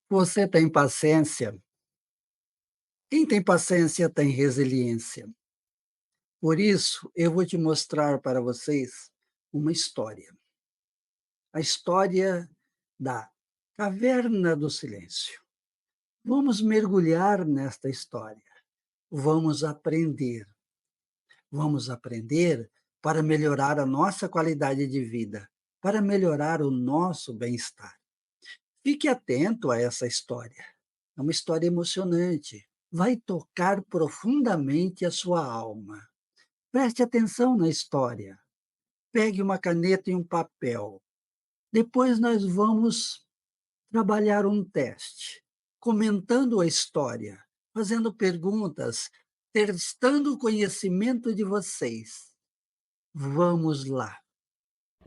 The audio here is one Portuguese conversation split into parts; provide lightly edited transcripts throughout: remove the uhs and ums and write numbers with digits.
Você tem paciência? Quem tem paciência tem resiliência. Por isso, eu vou te mostrar para vocês uma história. A história da Caverna do Silêncio. Vamos mergulhar nesta história. Vamos aprender. Vamos aprender para melhorar a nossa qualidade de vida, para melhorar o nosso bem-estar. Fique atento a essa história. É uma história emocionante. Vai tocar profundamente a sua alma. Preste atenção na história. Pegue uma caneta e um papel. Depois nós vamos trabalhar um teste, comentando a história, fazendo perguntas, testando o conhecimento de vocês. Vamos lá.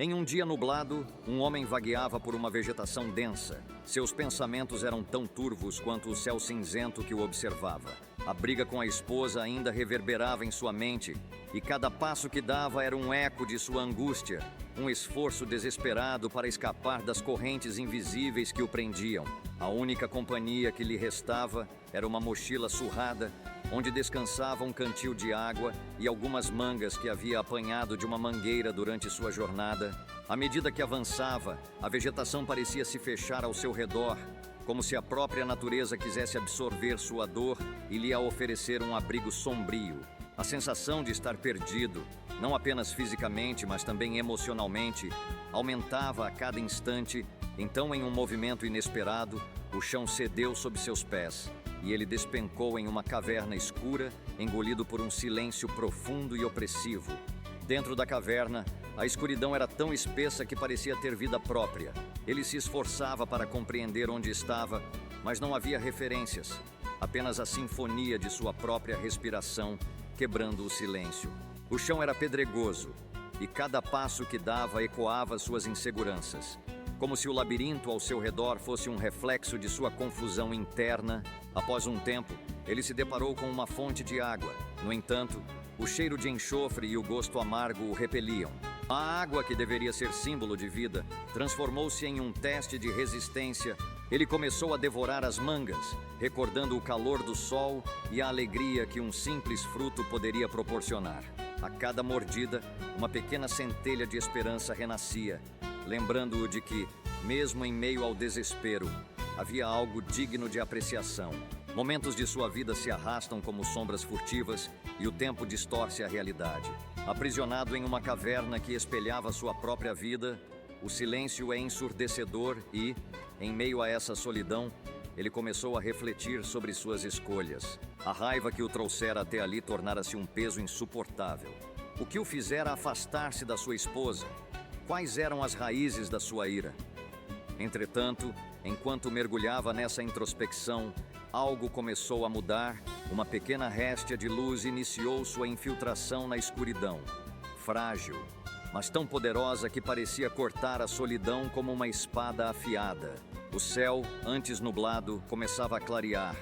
Em um dia nublado, um homem vagueava por uma vegetação densa. Seus pensamentos eram tão turvos quanto o céu cinzento que o observava. A briga com a esposa ainda reverberava em sua mente, e cada passo que dava era um eco de sua angústia, um esforço desesperado para escapar das correntes invisíveis que o prendiam. A única companhia que lhe restava era uma mochila surrada, onde descansava um cantil de água e algumas mangas que havia apanhado de uma mangueira durante sua jornada. À medida que avançava, a vegetação parecia se fechar ao seu redor, como se a própria natureza quisesse absorver sua dor e lhe oferecer um abrigo sombrio. A sensação de estar perdido, não apenas fisicamente, mas também emocionalmente, aumentava a cada instante. Então, em um movimento inesperado, o chão cedeu sob seus pés e ele despencou em uma caverna escura, engolido por um silêncio profundo e opressivo. Dentro da caverna, a escuridão era tão espessa que parecia ter vida própria. Ele se esforçava para compreender onde estava, mas não havia referências, apenas a sinfonia de sua própria respiração quebrando o silêncio. O chão era pedregoso, e cada passo que dava ecoava suas inseguranças, como se o labirinto ao seu redor fosse um reflexo de sua confusão interna. Após um tempo, ele se deparou com uma fonte de água. No entanto, o cheiro de enxofre e o gosto amargo o repeliam. A água, que deveria ser símbolo de vida, transformou-se em um teste de resistência. Ele começou a devorar as mangas, recordando o calor do sol e a alegria que um simples fruto poderia proporcionar. A cada mordida, uma pequena centelha de esperança renascia, lembrando-o de que, mesmo em meio ao desespero, havia algo digno de apreciação. Momentos de sua vida se arrastam como sombras furtivas e o tempo distorce a realidade. Aprisionado em uma caverna que espelhava sua própria vida, o silêncio é ensurdecedor e, em meio a essa solidão, ele começou a refletir sobre suas escolhas. A raiva que o trouxera até ali tornara-se um peso insuportável. O que o fizera afastar-se da sua esposa? Quais eram as raízes da sua ira? Entretanto, enquanto mergulhava nessa introspecção, algo começou a mudar. Uma pequena réstia de luz iniciou sua infiltração na escuridão. Frágil, mas tão poderosa que parecia cortar a solidão como uma espada afiada. O céu, antes nublado, começava a clarear.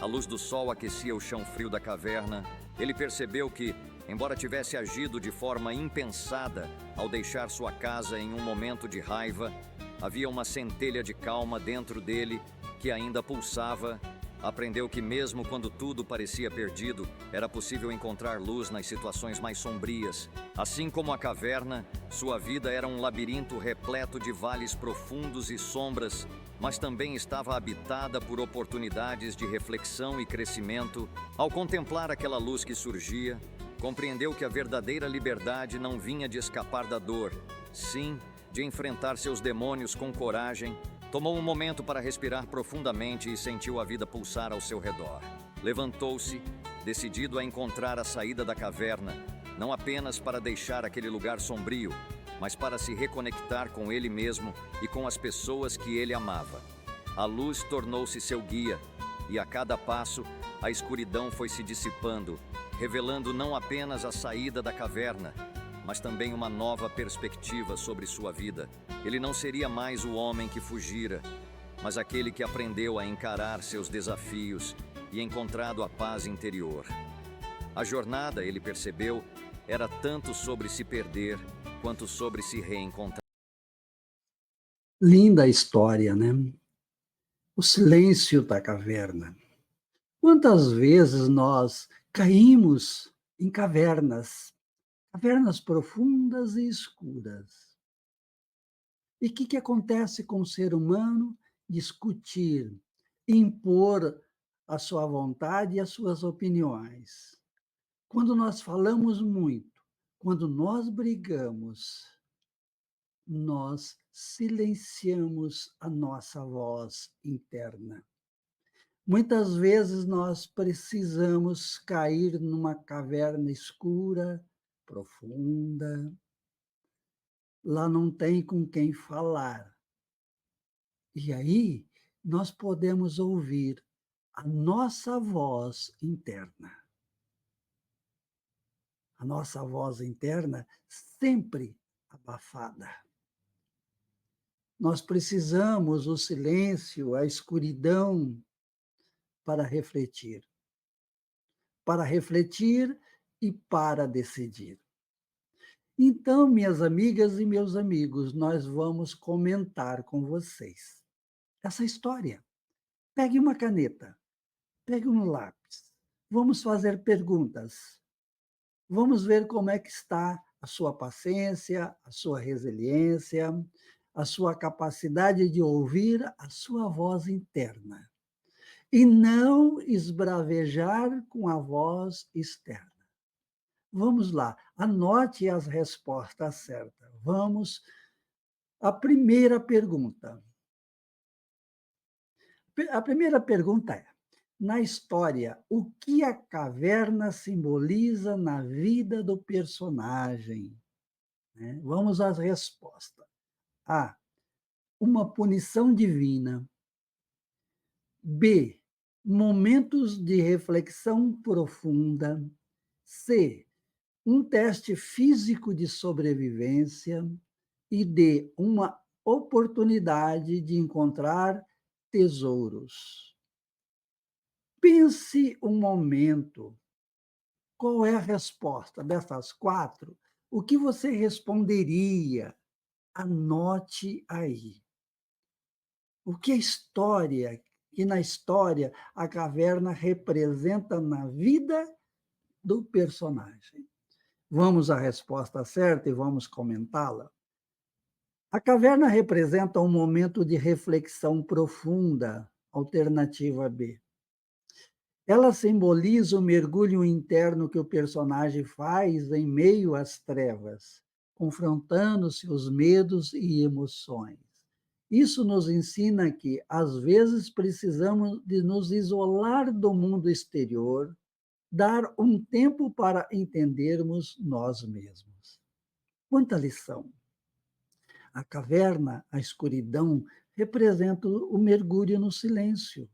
A luz do sol aquecia o chão frio da caverna. Ele percebeu que, embora tivesse agido de forma impensada ao deixar sua casa em um momento de raiva, havia uma centelha de calma dentro dele que ainda pulsava. Aprendeu que mesmo quando tudo parecia perdido, era possível encontrar luz nas situações mais sombrias. Assim como a caverna, sua vida era um labirinto repleto de vales profundos e sombras, mas também estava habitada por oportunidades de reflexão e crescimento. Ao contemplar aquela luz que surgia, compreendeu que a verdadeira liberdade não vinha de escapar da dor, sim, de enfrentar seus demônios com coragem. Tomou um momento para respirar profundamente e sentiu a vida pulsar ao seu redor. Levantou-se, decidido a encontrar a saída da caverna, não apenas para deixar aquele lugar sombrio, mas para se reconectar com ele mesmo e com as pessoas que ele amava. A luz tornou-se seu guia, e a cada passo, a escuridão foi se dissipando, revelando não apenas a saída da caverna, mas também uma nova perspectiva sobre sua vida. Ele não seria mais o homem que fugira, mas aquele que aprendeu a encarar seus desafios e encontrado a paz interior. A jornada, ele percebeu, era tanto sobre se perder quanto sobre se reencontrar. Linda a história, né? O silêncio da caverna. Quantas vezes nós caímos em cavernas, cavernas profundas e escuras. E o que acontece com o ser humano? Discutir, impor a sua vontade e as suas opiniões. Quando nós falamos muito, quando nós brigamos, nós silenciamos a nossa voz interna. Muitas vezes nós precisamos cair numa caverna escura, profunda. Lá não tem com quem falar. E aí nós podemos ouvir a nossa voz interna. A nossa voz interna sempre abafada. Nós precisamos o silêncio, a escuridão para refletir e para decidir. Então, minhas amigas e meus amigos, nós vamos comentar com vocês essa história. Pegue uma caneta, pegue um lápis. Vamos fazer perguntas. Vamos ver como é que está a sua paciência, a sua resiliência, a sua capacidade de ouvir a sua voz interna e não esbravejar com a voz externa. Vamos lá, anote as respostas certas. Vamos à primeira pergunta. A primeira pergunta é: na história, o que a caverna simboliza na vida do personagem? Né? Vamos às respostas. A. Uma punição divina. B. Momentos de reflexão profunda. C. Um teste físico de sobrevivência. E D. Uma oportunidade de encontrar tesouros. Pense um momento. Qual é a resposta dessas quatro? O que você responderia? Anote aí. O que a história, e na história a caverna representa na vida do personagem? Vamos à resposta certa e vamos comentá-la? A caverna representa um momento de reflexão profunda, alternativa B. Ela simboliza o mergulho interno que o personagem faz em meio às trevas, confrontando seus medos e emoções. Isso nos ensina que, às vezes, precisamos de nos isolar do mundo exterior, dar um tempo para entendermos nós mesmos. Quanta lição! A caverna, a escuridão, representa o mergulho no silêncio.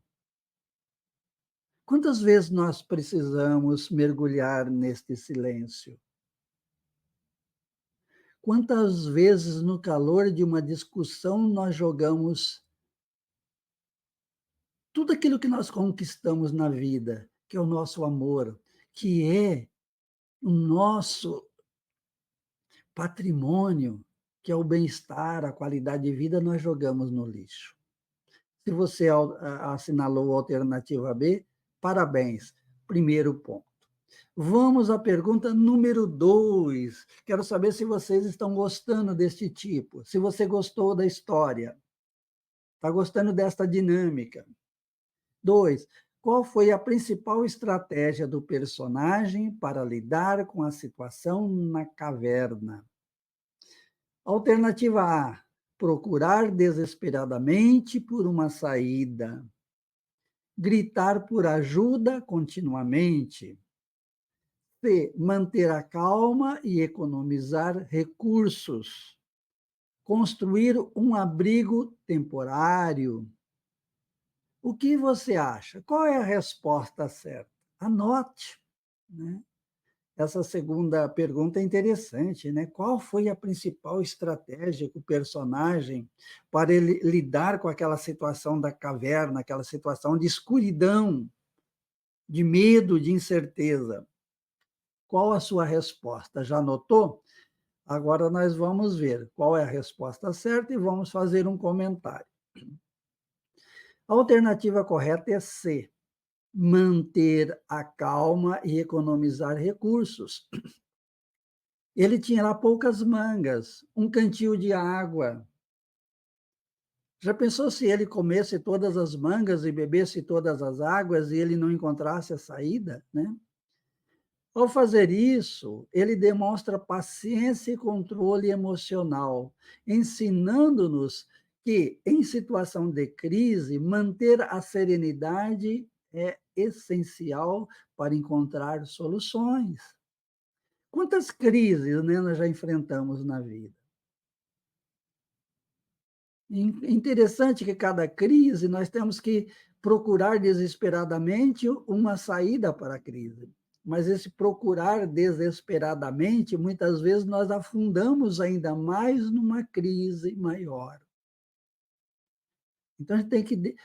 Quantas vezes nós precisamos mergulhar neste silêncio? Quantas vezes, no calor de uma discussão, nós jogamos tudo aquilo que nós conquistamos na vida, que é o nosso amor, que é o nosso patrimônio, que é o bem-estar, a qualidade de vida, nós jogamos no lixo. Se você assinalou a alternativa B, parabéns, primeiro ponto. Vamos à pergunta número 2. Quero saber se vocês estão gostando deste tipo, se você gostou da história, está gostando desta dinâmica. 2. Qual foi a principal estratégia do personagem para lidar com a situação na caverna? Alternativa A, procurar desesperadamente por uma saída. Gritar por ajuda continuamente. C, manter a calma e economizar recursos. Construir um abrigo temporário. O que você acha? Qual é a resposta certa? Anote, né? Essa segunda pergunta é interessante, né? Qual foi a principal estratégia que o personagem para ele lidar com aquela situação da caverna, aquela situação de escuridão, de medo, de incerteza? Qual a sua resposta? Já anotou? Agora nós vamos ver qual é a resposta certa e vamos fazer um comentário. A alternativa correta é C, manter a calma e economizar recursos. Ele tinha lá poucas mangas, um cantil de água. Já pensou se ele comesse todas as mangas e bebesse todas as águas e ele não encontrasse a saída, né? Ao fazer isso, ele demonstra paciência e controle emocional, ensinando-nos que, em situação de crise, manter a serenidade é essencial para encontrar soluções. Quantas crises, né, nós já enfrentamos na vida? Interessante que cada crise nós temos que procurar desesperadamente uma saída para a crise. Mas esse procurar desesperadamente, muitas vezes nós afundamos ainda mais numa crise maior. Então a gente tem que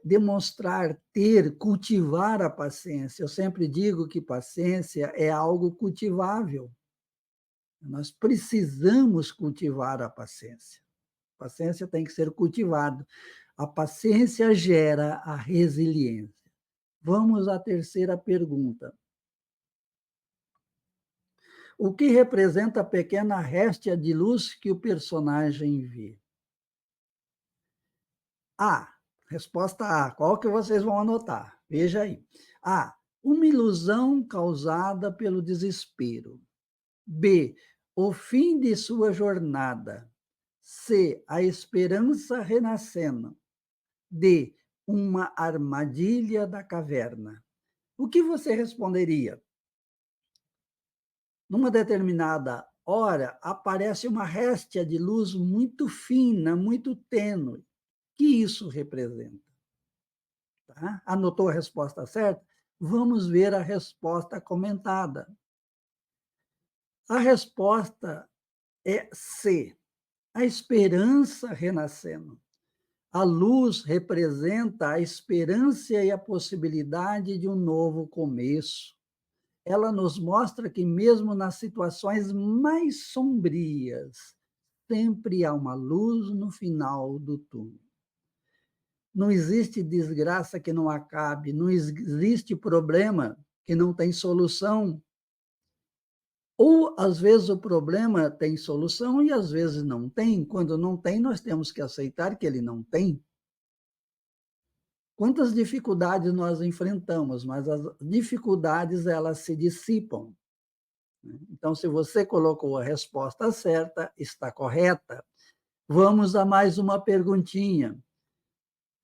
demonstrar, ter, cultivar a paciência. Eu sempre digo que paciência é algo cultivável. Nós precisamos cultivar a paciência. A paciência tem que ser cultivada. A paciência gera a resiliência. Vamos à terceira pergunta. O que representa a pequena réstia de luz que o personagem vê? A. Resposta A. Qual que vocês vão anotar? Veja aí. A. Uma ilusão causada pelo desespero. B. O fim de sua jornada. C. A esperança renascendo. D. Uma armadilha da caverna. O que você responderia? Numa determinada hora, aparece uma réstia de luz muito fina, muito tênue. O que isso representa? Tá? Anotou a resposta certa? Vamos ver a resposta comentada. A resposta é C, a esperança renascendo. A luz representa a esperança e a possibilidade de um novo começo. Ela nos mostra que mesmo nas situações mais sombrias, sempre há uma luz no final do túnel. Não existe desgraça que não acabe, não existe problema que não tem solução. Ou, às vezes, o problema tem solução e, às vezes, não tem. Quando não tem, nós temos que aceitar que ele não tem. Quantas dificuldades nós enfrentamos, mas as dificuldades, elas se dissipam. Então, se você colocou a resposta certa, está correta. Vamos a mais uma perguntinha.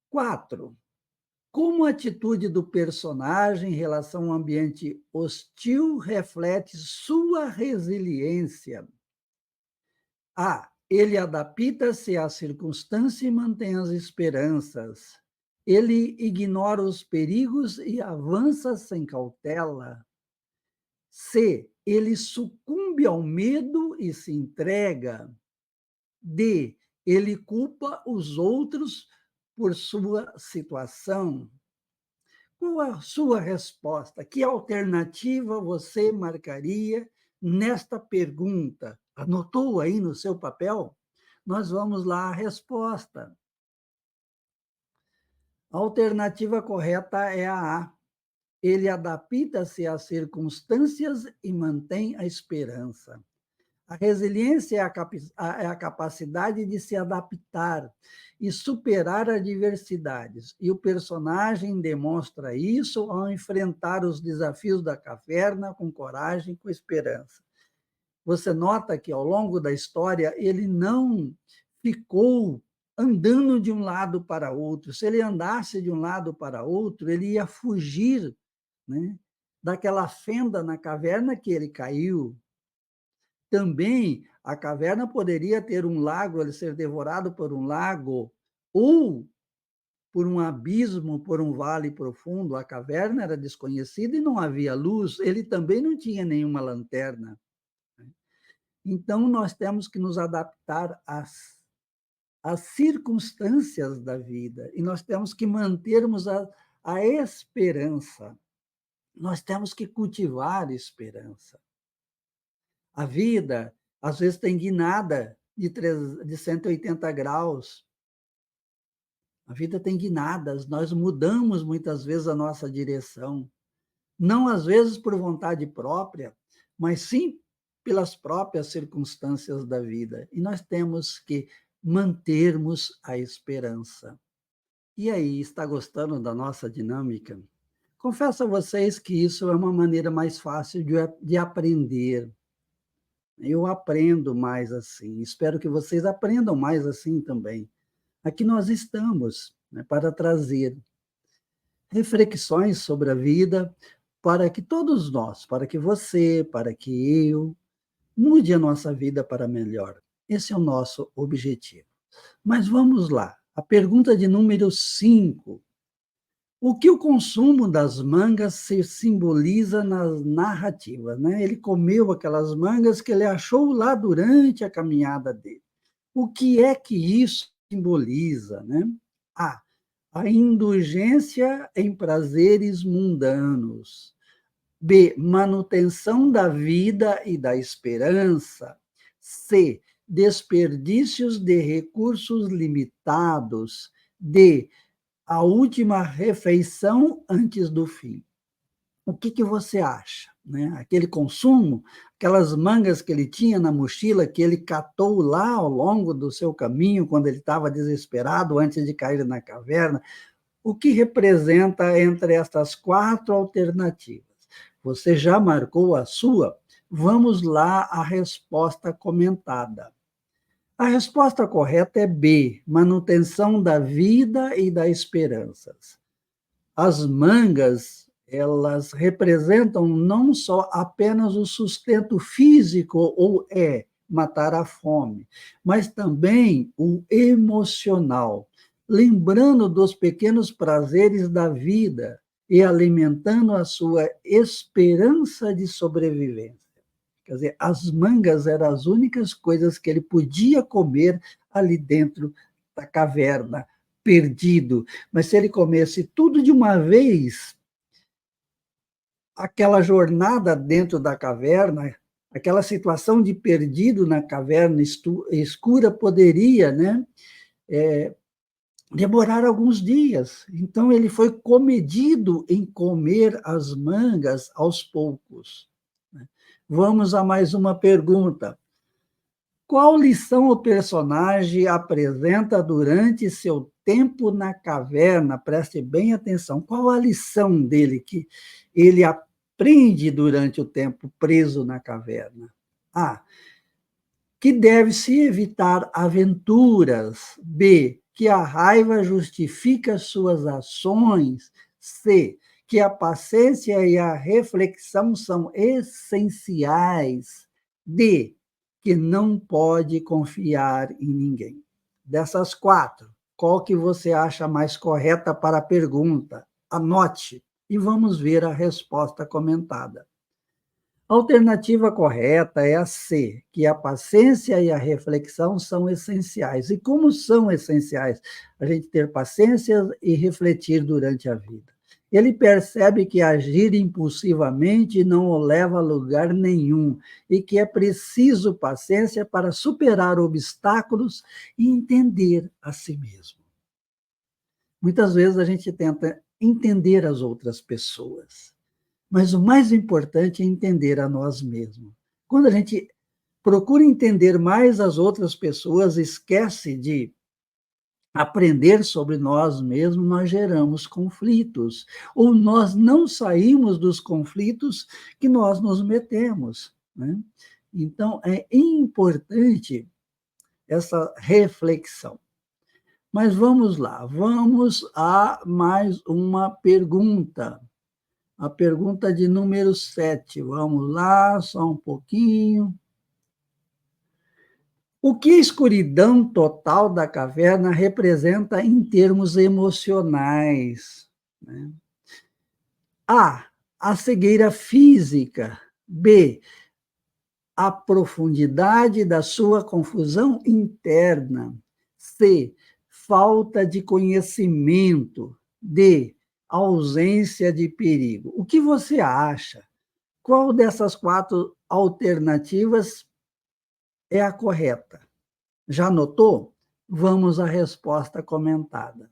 4. Como a atitude do personagem em relação a um ambiente hostil reflete sua resiliência? A. Ele adapta-se à circunstância e mantém as esperanças. Ele ignora os perigos e avança sem cautela. C. Ele sucumbe ao medo e se entrega. D. Ele culpa os outros por sua situação. Qual a sua resposta? Que alternativa você marcaria nesta pergunta? Anotou aí no seu papel? Nós vamos lá à resposta. A alternativa correta é a A. Ele adapta-se às circunstâncias e mantém a esperança. A resiliência é a capacidade de se adaptar e superar adversidades. E o personagem demonstra isso ao enfrentar os desafios da caverna com coragem e com esperança. Você nota que, ao longo da história, ele não ficou andando de um lado para outro. Se ele andasse de um lado para outro, ele ia fugir, né, daquela fenda na caverna que ele caiu. Também a caverna poderia ter um lago, ele ser devorado por um lago, ou por um abismo, por um vale profundo. A caverna era desconhecida e não havia luz, ele também não tinha nenhuma lanterna. Então, nós temos que nos adaptar às circunstâncias da vida, e nós temos que mantermos a esperança. Nós temos que cultivar esperança. A vida, às vezes, tem guinada de 180 graus. A vida tem guinadas, nós mudamos muitas vezes a nossa direção, não às vezes por vontade própria, mas sim pelas próprias circunstâncias da vida. E nós temos que mantermos a esperança. E aí, está gostando da nossa dinâmica? Confesso a vocês que isso é uma maneira mais fácil de aprender. Eu aprendo mais assim, espero que vocês aprendam mais assim também. Aqui nós estamos, né, para trazer reflexões sobre a vida, para que todos nós, para que você, para que eu, mude a nossa vida para melhor. Esse é o nosso objetivo. Mas vamos lá, a pergunta de número 5. O que o consumo das mangas se simboliza nas narrativas, né? Ele comeu aquelas mangas que ele achou lá durante a caminhada dele. O que é que isso simboliza, né? A. A indulgência em prazeres mundanos. B. Manutenção da vida e da esperança. C. Desperdícios de recursos limitados. D. A última refeição antes do fim. O que você acha? Né? Aquele consumo, aquelas mangas que ele tinha na mochila, que ele catou lá ao longo do seu caminho, quando ele estava desesperado, antes de cair na caverna, o que representa entre estas 4 alternativas? Você já marcou a sua? Vamos lá à resposta comentada. A resposta correta é B, manutenção da vida e da esperança. As mangas, elas representam não só apenas o sustento físico, ou matar a fome, mas também o emocional, lembrando dos pequenos prazeres da vida e alimentando a sua esperança de sobrevivência. Quer dizer, as mangas eram as únicas coisas que ele podia comer ali dentro da caverna, perdido. Mas se ele comesse tudo de uma vez, aquela jornada dentro da caverna, aquela situação de perdido na caverna escura poderia, né, demorar alguns dias. Então, ele foi comedido em comer as mangas aos poucos. Vamos a mais uma pergunta. Qual lição o personagem apresenta durante seu tempo na caverna? Preste bem atenção. Qual a lição dele que ele aprende durante o tempo preso na caverna? A. Que deve-se evitar aventuras. B. Que a raiva justifica suas ações. C. Que a paciência e a reflexão são essenciais. D. Que não pode confiar em ninguém. Dessas 4, qual que você acha mais correta para a pergunta? Anote e vamos ver a resposta comentada. A alternativa correta é a C, que a paciência e a reflexão são essenciais. E como são essenciais? A gente ter paciência e refletir durante a vida. Ele percebe que agir impulsivamente não o leva a lugar nenhum e que é preciso paciência para superar obstáculos e entender a si mesmo. Muitas vezes a gente tenta entender as outras pessoas, mas o mais importante é entender a nós mesmos. Quando a gente procura entender mais as outras pessoas, esquece de aprender sobre nós mesmos, nós geramos conflitos, ou nós não saímos dos conflitos que nós nos metemos, né? Então, é importante essa reflexão. Mas vamos lá, vamos a mais uma pergunta. A pergunta de número 7. Vamos lá, só um pouquinho. O que a escuridão total da caverna representa em termos emocionais? Né? A cegueira física. B, a profundidade da sua confusão interna. C, falta de conhecimento. D, ausência de perigo. O que você acha? Qual dessas 4 alternativas é a correta? Já notou? Vamos à resposta comentada.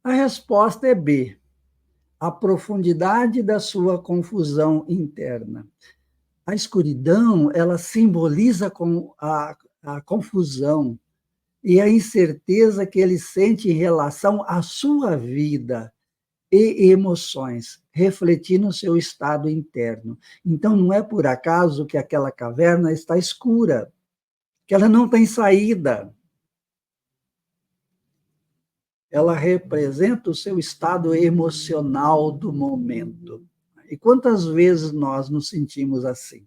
A resposta é B, a profundidade da sua confusão interna. A escuridão, ela simboliza com a confusão e a incerteza que ele sente em relação à sua vida e emoções, refletindo o seu estado interno. Então, não é por acaso que aquela caverna está escura, que ela não tem saída. Ela representa o seu estado emocional do momento. E quantas vezes nós nos sentimos assim?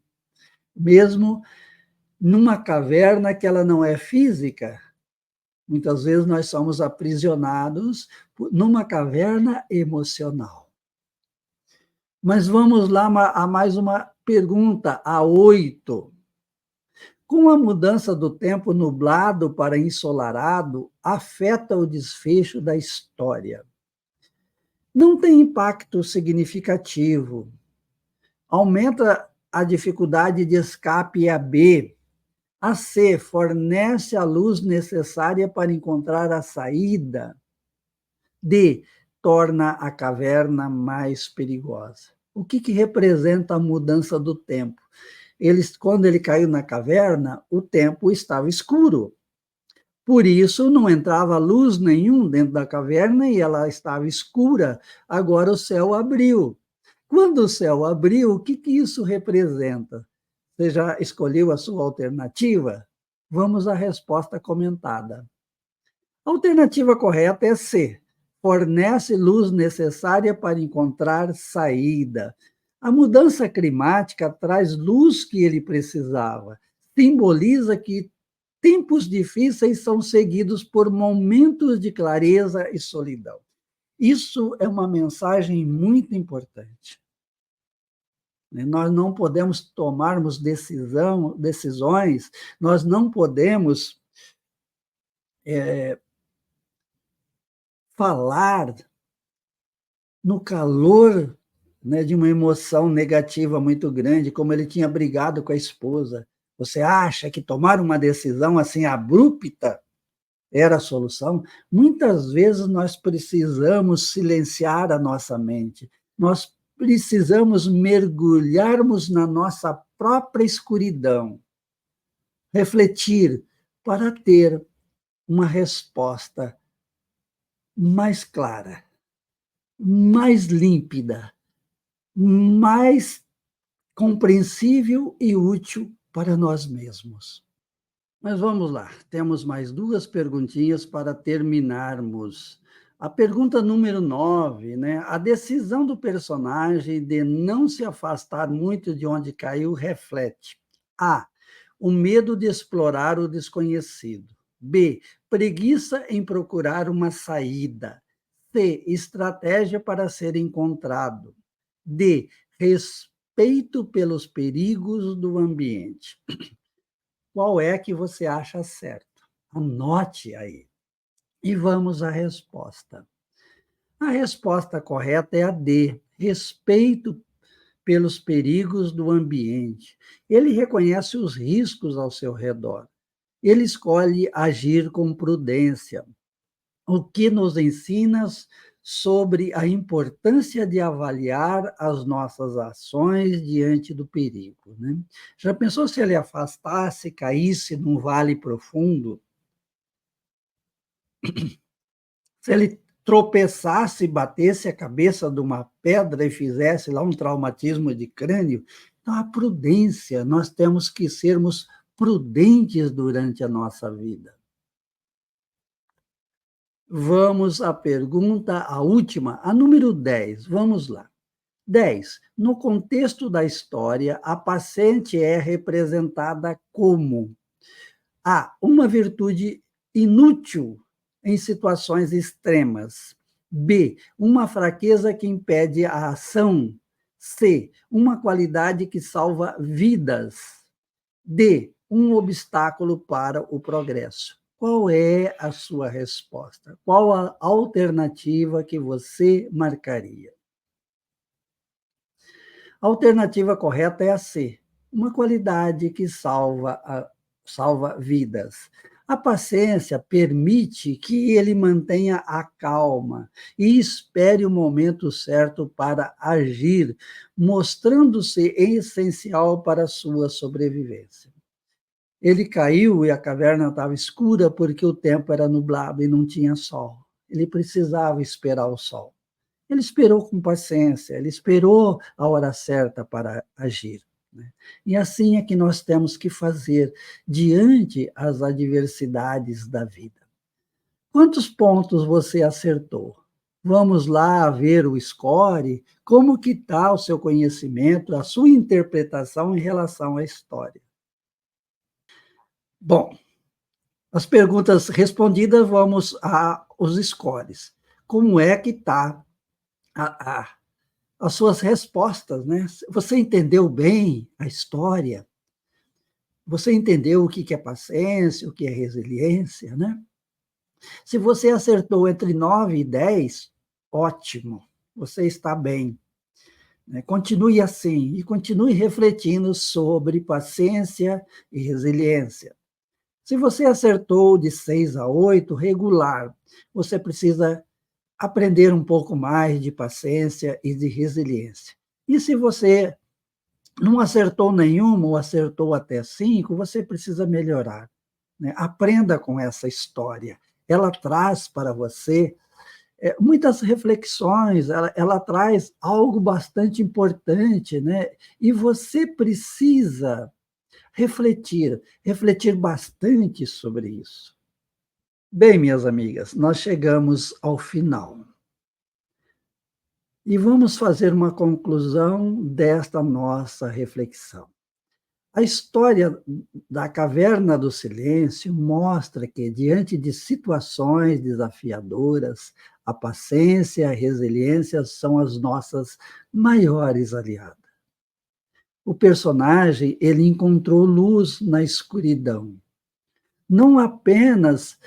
Mesmo numa caverna que ela não é física, muitas vezes nós somos aprisionados numa caverna emocional. Mas vamos lá a mais uma pergunta, a 8. Com a mudança do tempo nublado para ensolarado, afeta o desfecho da história. Não tem impacto significativo. Aumenta a dificuldade de escape a B. A C fornece a luz necessária para encontrar a saída. D torna a caverna mais perigosa. O que representa a mudança do tempo? Quando ele caiu na caverna, o tempo estava escuro. Por isso, não entrava luz nenhum dentro da caverna e ela estava escura. Agora o céu abriu. Quando o céu abriu, o que isso representa? Você já escolheu a sua alternativa? Vamos à resposta comentada. A alternativa correta é C. Fornece luz necessária para encontrar saída. A mudança climática traz luz que ele precisava. Simboliza que tempos difíceis são seguidos por momentos de clareza e solidão. Isso é uma mensagem muito importante. Nós não podemos tomarmos decisões, nós não podemos falar no calor, né, de uma emoção negativa muito grande, como ele tinha brigado com a esposa. Você acha que tomar uma decisão assim abrupta era a solução? Muitas vezes nós precisamos silenciar a nossa mente, nós precisamos mergulharmos na nossa própria escuridão, refletir para ter uma resposta mais clara, mais límpida, mais compreensível e útil para nós mesmos. Mas vamos lá, temos mais 2 perguntinhas para terminarmos. A pergunta número 9, né? A decisão do personagem de não se afastar muito de onde caiu reflete: A. O medo de explorar o desconhecido. B. Preguiça em procurar uma saída. C. Estratégia para ser encontrado. D. Respeito pelos perigos do ambiente. Qual é que você acha certo? Anote aí. E vamos à resposta. A resposta correta é a D, respeito pelos perigos do ambiente. Ele reconhece os riscos ao seu redor. Ele escolhe agir com prudência, o que nos ensina sobre a importância de avaliar as nossas ações diante do perigo, né? Já pensou se ele afastasse, caísse num vale profundo? Se ele tropeçasse, batesse a cabeça de uma pedra e fizesse lá um traumatismo de crânio? Então, a prudência, nós temos que sermos prudentes durante a nossa vida. Vamos à pergunta, a última, a número 10. Vamos lá. 10. No contexto da história, a paciente é representada como A. Uma virtude inútil em situações extremas. B. Uma fraqueza que impede a ação. C. Uma qualidade que salva vidas. D. Um obstáculo para o progresso. Qual é a sua resposta? Qual a alternativa que você marcaria? A alternativa correta é a C, uma qualidade que salva vidas. A paciência permite que ele mantenha a calma e espere o momento certo para agir, mostrando-se essencial para a sua sobrevivência. Ele caiu e a caverna estava escura porque o tempo era nublado e não tinha sol. Ele precisava esperar o sol. Ele esperou com paciência, ele esperou a hora certa para agir, né. E assim é que nós temos que fazer diante as adversidades da vida. Quantos pontos você acertou? Vamos lá ver o score? Como que está o seu conhecimento, a sua interpretação em relação à história? Bom, as perguntas respondidas, vamos aos scores. Como é que está a as suas respostas, né? Você entendeu bem a história? Você entendeu o que que é paciência, o que é resiliência, né? Se você acertou entre 9 e 10, ótimo, você está bem, né? Continue assim e continue refletindo sobre paciência e resiliência. Se você acertou de 6 a 8, regular, você precisa aprender um pouco mais de paciência e de resiliência. E se você não acertou nenhuma ou acertou até 5, você precisa melhorar, né? Aprenda com essa história. Ela traz para você muitas reflexões, ela traz algo bastante importante, né? E você precisa refletir bastante sobre isso. Bem, minhas amigas, nós chegamos ao final. E vamos fazer uma conclusão desta nossa reflexão. A história da Caverna do Silêncio mostra que, diante de situações desafiadoras, a paciência e a resiliência são as nossas maiores aliadas. O personagem, ele encontrou luz na escuridão, não apenas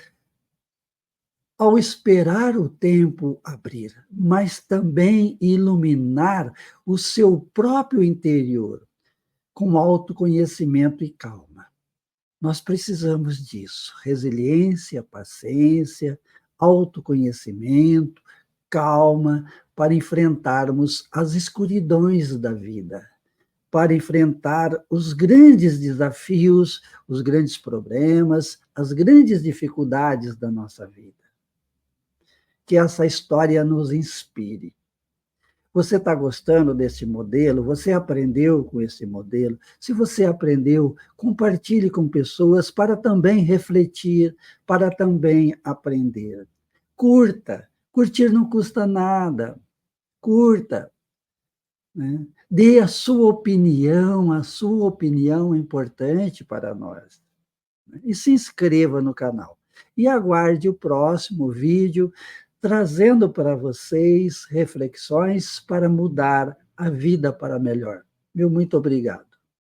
ao esperar o tempo abrir, mas também iluminar o seu próprio interior com autoconhecimento e calma. Nós precisamos disso: resiliência, paciência, autoconhecimento, calma, para enfrentarmos as escuridões da vida, para enfrentar os grandes desafios, os grandes problemas, as grandes dificuldades da nossa vida. Que essa história nos inspire. Você está gostando desse modelo? Você aprendeu com esse modelo? Se você aprendeu, compartilhe com pessoas para também refletir, para também aprender. Curta. Curtir não custa nada. Curta, né? Dê a sua opinião é importante para nós. E se inscreva no canal. E aguarde o próximo vídeo, trazendo para vocês reflexões para mudar a vida para melhor. Meu muito obrigado.